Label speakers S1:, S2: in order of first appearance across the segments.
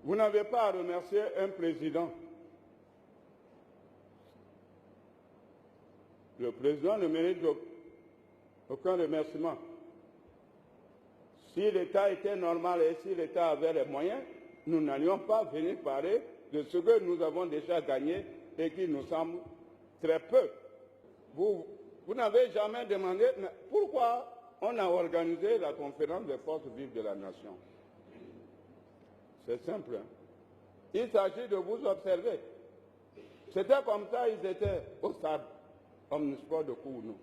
S1: Vous n'avez pas à remercier un président. Le président ne mérite aucun remerciement. Si l'État était normal et si l'État avait les moyens, nous n'allions pas venir parler de ce que nous avons déjà gagné et qui nous semble très peu. Vous n'avez jamais demandé pourquoi on a organisé la conférence des forces vives de la nation. C'est simple. Hein? Il s'agit de vous observer. C'était comme ça, ils étaient au stade omnisport de Kounou.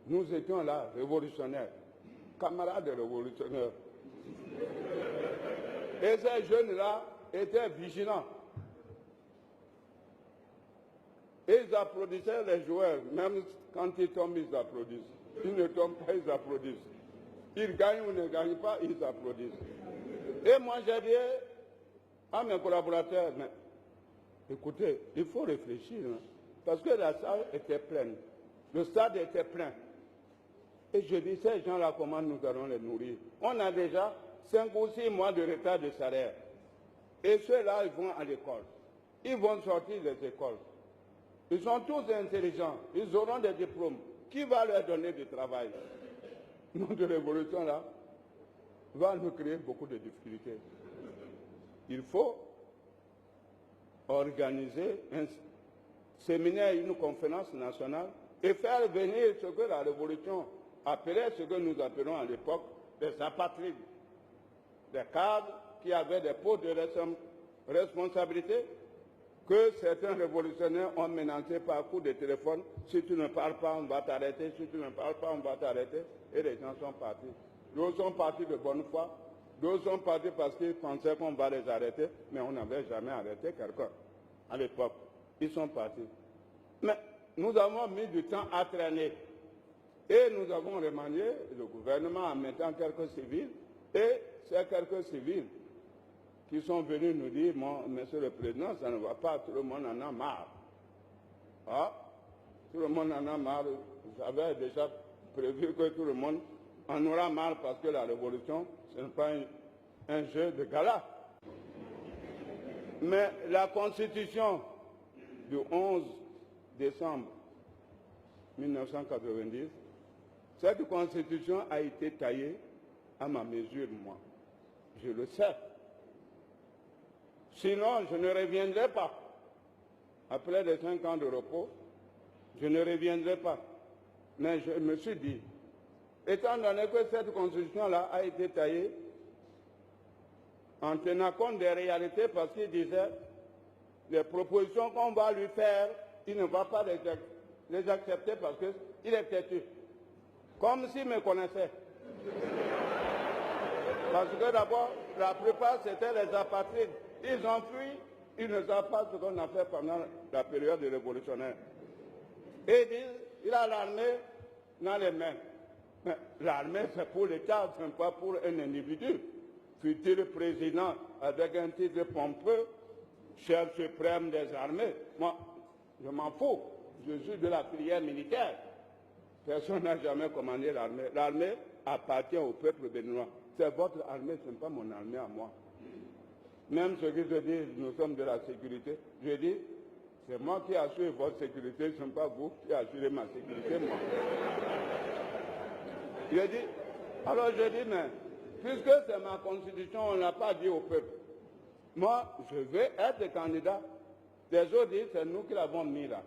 S1: Nous étions là, révolutionnaires, camarades révolutionnaires. Et ces jeunes-là étaient vigilants. Ils applaudissaient les joueurs, même quand ils tombent, ils applaudissent. Ils ne tombent pas, ils applaudissent. Ils gagnent ou ne gagnent pas, ils applaudissent. Et moi, j'ai dit à mes collaborateurs, mais écoutez, il faut réfléchir, hein, parce que la salle était pleine, le stade était plein. Et je dis, ces gens-là, comment nous allons les nourrir? On a déjà 5 ou 6 mois de retard de salaire. Et ceux-là, ils vont à l'école. Ils vont sortir des écoles. Ils sont tous intelligents, ils auront des diplômes. Qui va leur donner du travail? Notre révolution, là, va nous créer beaucoup de difficultés. Il faut organiser un séminaire, une conférence nationale et faire venir ce que la révolution appelait, ce que nous appelons à l'époque des apatrides, des cadres qui avaient des postes de responsabilité que certains révolutionnaires ont menacés par coup de téléphone. Si tu ne parles pas, on va t'arrêter. Si tu ne parles pas, on va t'arrêter. Et les gens sont partis. D'autres sont partis de bonne foi. D'autres sont partis parce qu'ils pensaient qu'on va les arrêter. Mais on n'avait jamais arrêté quelqu'un à l'époque. Ils sont partis. Mais nous avons mis du temps à traîner. Et nous avons remanié le gouvernement en mettant quelques civils. Et ces quelques civils qui sont venus nous dire, monsieur le président, ça ne va pas, tout le monde en a marre. Ah, tout le monde en a marre. J'avais déjà prévu que tout le monde en aura marre parce que la révolution, ce n'est pas un jeu de gala. Mais la constitution du 11 décembre 1990, cette constitution a été taillée à ma mesure, moi. Je le sais. Sinon, je ne reviendrai pas. Après les 5 ans de repos, je ne reviendrai pas. Mais je me suis dit, étant donné que cette constitution-là a été taillée en tenant compte des réalités, parce qu'il disait, les propositions qu'on va lui faire, il ne va pas les accepter parce qu'il est têtu. Comme s'il me connaissait. Parce que d'abord, la plupart, c'était les apatrides. Ils ont fui, ils ne savent pas ce qu'on a fait pendant la période révolutionnaire. Et ils disent, il a l'armée dans les mains. Mais l'armée, c'est pour l'État, ce n'est pas pour un individu. Futur président avec un titre pompeux, chef suprême des armées. Moi, je m'en fous. Je suis de la filière militaire. Personne n'a jamais commandé l'armée. L'armée appartient au peuple béninois. C'est votre armée, ce n'est pas mon armée à moi. Même ceux qui se disent, nous sommes de la sécurité, je dis, c'est moi qui assure votre sécurité, ce n'est pas vous qui assurez ma sécurité, moi. Je dis, alors je dis, mais puisque c'est ma constitution, on ne l'a pas dit au peuple. Moi, je veux être candidat. Les autres disent, c'est nous qui l'avons mis là.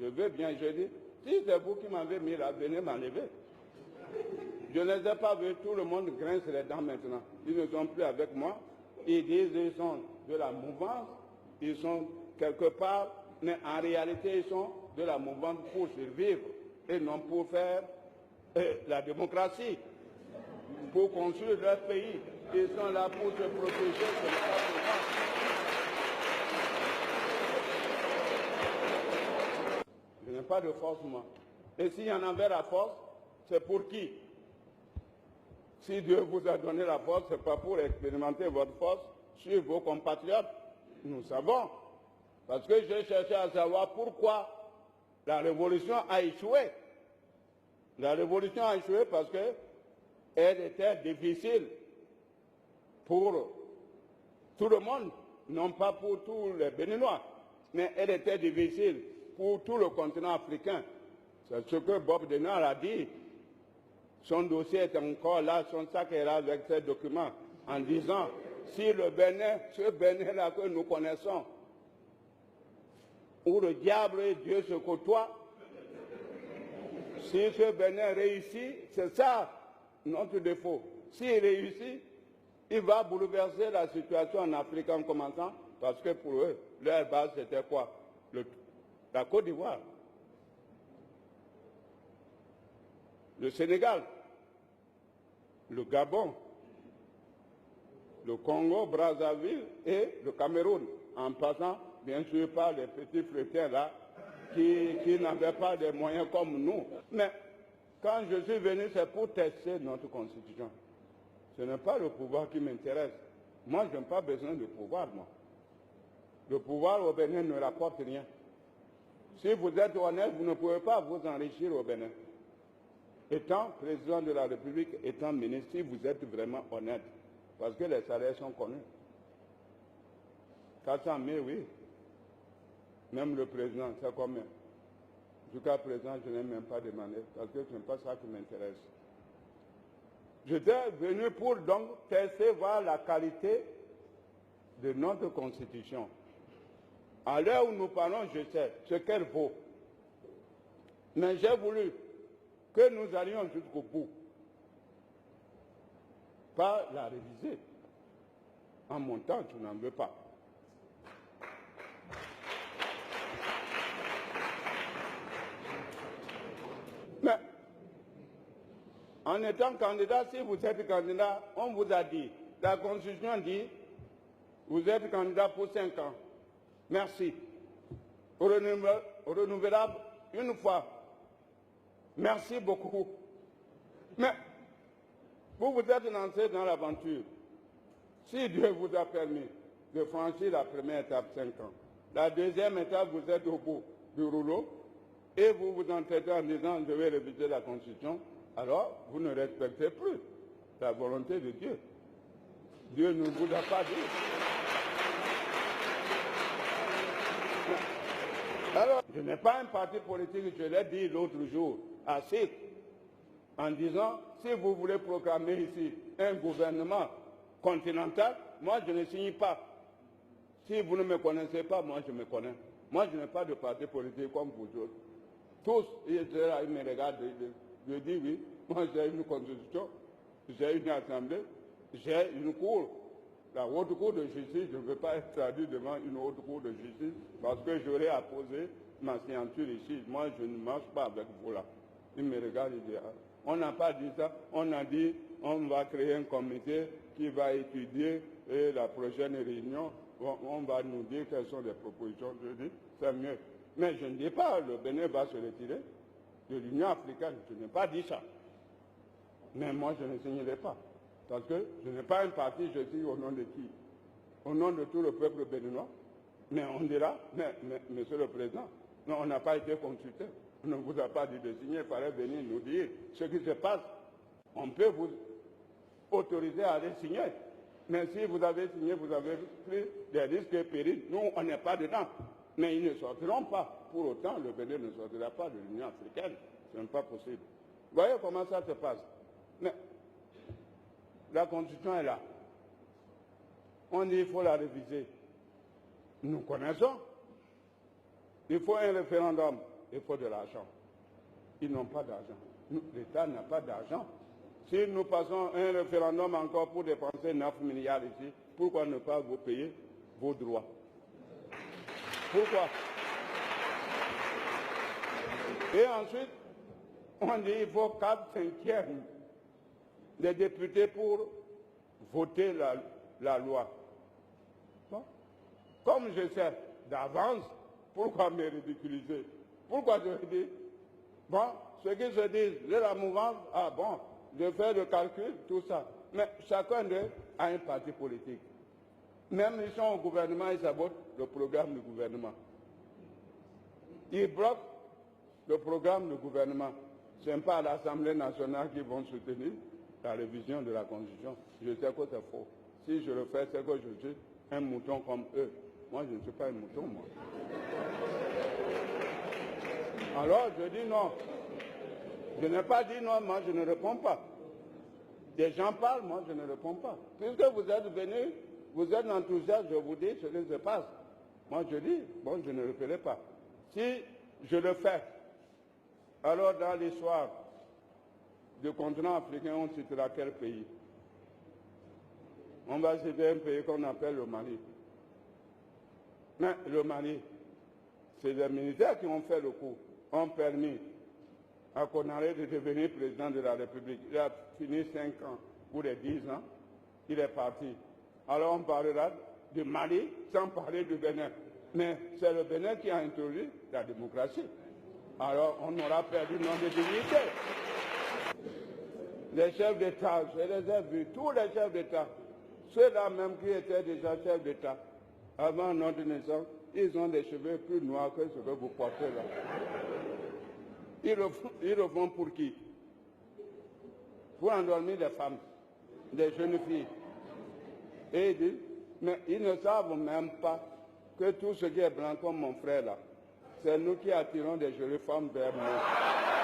S1: Je veux bien, je dis, si c'est vous qui m'avez mis là, venez m'enlever. Je ne les ai pas vus, tout le monde grince les dents maintenant. Ils ne sont plus avec moi. Ils disent qu'ils sont de la mouvance, ils sont quelque part, mais en réalité, ils sont de la mouvance pour survivre et non pour faire la démocratie, pour construire leur pays. Ils sont là pour se protéger, c'est pas pour moi. Je n'ai pas de force, moi. Et s'il y en avait la force, c'est pour qui? Si Dieu vous a donné la force, ce n'est pas pour expérimenter votre force sur vos compatriotes. Nous savons. Parce que j'ai cherché à savoir pourquoi la révolution a échoué. La révolution a échoué parce qu'elle était difficile pour tout le monde, non pas pour tous les Béninois, mais elle était difficile pour tout le continent africain. C'est ce que Bob Denard a dit. Son dossier est encore là, son sac est là avec ces documents, en disant, si le Bénin, ce Bénin-là que nous connaissons, où le diable et Dieu se côtoient, si ce Bénin réussit, c'est ça notre défaut. S'il réussit, il va bouleverser la situation en Afrique en commençant, parce que pour eux, leur base c'était quoi? La Côte d'Ivoire, le Sénégal, le Gabon, le Congo, Brazzaville et le Cameroun, en passant bien sûr par les petits frétins là qui n'avaient pas de moyens comme nous. Mais quand je suis venu, c'est pour tester notre constitution. Ce n'est pas le pouvoir qui m'intéresse. Moi, je n'ai pas besoin de pouvoir, moi. Le pouvoir au Bénin ne rapporte rien. Si vous êtes honnête, vous ne pouvez pas vous enrichir au Bénin. Étant président de la République, étant ministre, si vous êtes vraiment honnête, parce que les salaires sont connus. 400 000, oui. Même le président, c'est combien? Jusqu'à présent, je n'ai même pas demandé, parce que ce n'est pas ça qui m'intéresse. J'étais venu pour donc tester, voir la qualité de notre Constitution. À l'heure où nous parlons, je sais ce qu'elle vaut. Mais j'ai voulu que nous allions jusqu'au bout. Pas la réviser. En mon temps, tu n'en veux pas. Mais, en étant candidat, si vous êtes candidat, on vous a dit, la Constitution dit, vous êtes candidat pour 5 ans. Merci. Renouvelable une fois. Merci beaucoup. Mais, vous êtes lancé dans l'aventure. Si Dieu vous a permis de franchir la première étape, 5 ans, la deuxième étape, vous êtes au bout du rouleau, et vous vous entêtez en disant, je vais réviser la Constitution, alors vous ne respectez plus la volonté de Dieu. Dieu ne vous a pas dit. Alors, je n'ai pas un parti politique, je l'ai dit l'autre jour, assez, en disant, si vous voulez proclamer ici un gouvernement continental, moi je ne signe pas. Si vous ne me connaissez pas, moi je me connais. Moi je n'ai pas de parti politique comme vous autres. Tous, ils me regardent, je dis oui, moi j'ai une constitution, j'ai une assemblée, j'ai une cour. La haute cour de justice, je ne veux pas être traduit devant une haute cour de justice parce que j'aurais apposé ma signature ici. Moi, je ne marche pas avec vous là. Ils me regardent et disent, ah, on n'a pas dit ça, on a dit, on va créer un comité qui va étudier et la prochaine réunion, on va nous dire quelles sont les propositions. Je dis, c'est mieux. Mais je ne dis pas, le Bénin va se retirer de l'Union africaine. Je n'ai pas dit ça. Mais moi, je ne signerai pas. Parce que je n'ai pas un parti, je suis au nom de qui? Au nom de tout le peuple béninois. Mais on dira, mais monsieur le président, non, on n'a pas été consulté. On ne vous a pas dit de signer, il fallait venir nous dire ce qui se passe. On peut vous autoriser à aller signer. Mais si vous avez signé, vous avez pris des risques et périls. Nous, on n'est pas dedans. Mais ils ne sortiront pas. Pour autant, le Bénin ne sortira pas de l'Union africaine. Ce n'est pas possible. Vous voyez comment ça se passe? Mais la Constitution est là. On dit qu'il faut la réviser. Nous connaissons. Il faut un référendum. Il faut de l'argent. Ils n'ont pas d'argent. L'État n'a pas d'argent. Si nous passons un référendum encore pour dépenser 9 milliards ici, pourquoi ne pas vous payer vos droits? Pourquoi? Et ensuite, on dit qu'il faut 4/5 des députés pour voter la loi. Bon. Comme je sais d'avance, pourquoi me ridiculiser? Pourquoi je dis, bon, ceux qui se disent de la mouvance, ah bon, je fais le calcul, tout ça. Mais chacun d'eux a un parti politique. Même ils sont au gouvernement, ils sabotent le programme du gouvernement. Ils bloquent le programme du gouvernement. Ce n'est pas à l'Assemblée nationale qu'ils vont soutenir la révision de la Constitution. Je sais que c'est faux. Si je le fais, c'est que je suis un mouton comme eux. Moi, je ne suis pas un mouton, moi. Alors, je dis non. Je n'ai pas dit non, moi, je ne réponds pas. Des gens parlent, moi, je ne réponds pas. Puisque vous êtes venus, vous êtes enthousiaste, je vous dis ce qui se passe. Moi, je dis, bon, je ne referai pas. Si je le fais, alors dans l'histoire du continent africain, on citera quel pays? On va citer un pays qu'on appelle le Mali. Mais le Mali, c'est les militaires qui ont fait le coup, ont permis à Konaré de devenir président de la République. Il a fini 5 ans ou les 10 ans, il est parti. Alors on parlera du Mali sans parler du Bénin. Mais c'est le Bénin qui a introduit la démocratie. Alors on aura perdu nombre de dignités. Les chefs d'État, je les ai vus, tous les chefs d'État, ceux-là même qui étaient déjà chefs d'État, avant notre naissance, ils ont des cheveux plus noirs que ce que vous portez là. Ils le font pour qui? Pour endormir des femmes, des jeunes filles. Et ils disent, mais ils ne savent même pas que tout ce qui est blanc comme mon frère là, c'est nous qui attirons des jolies femmes vers nous.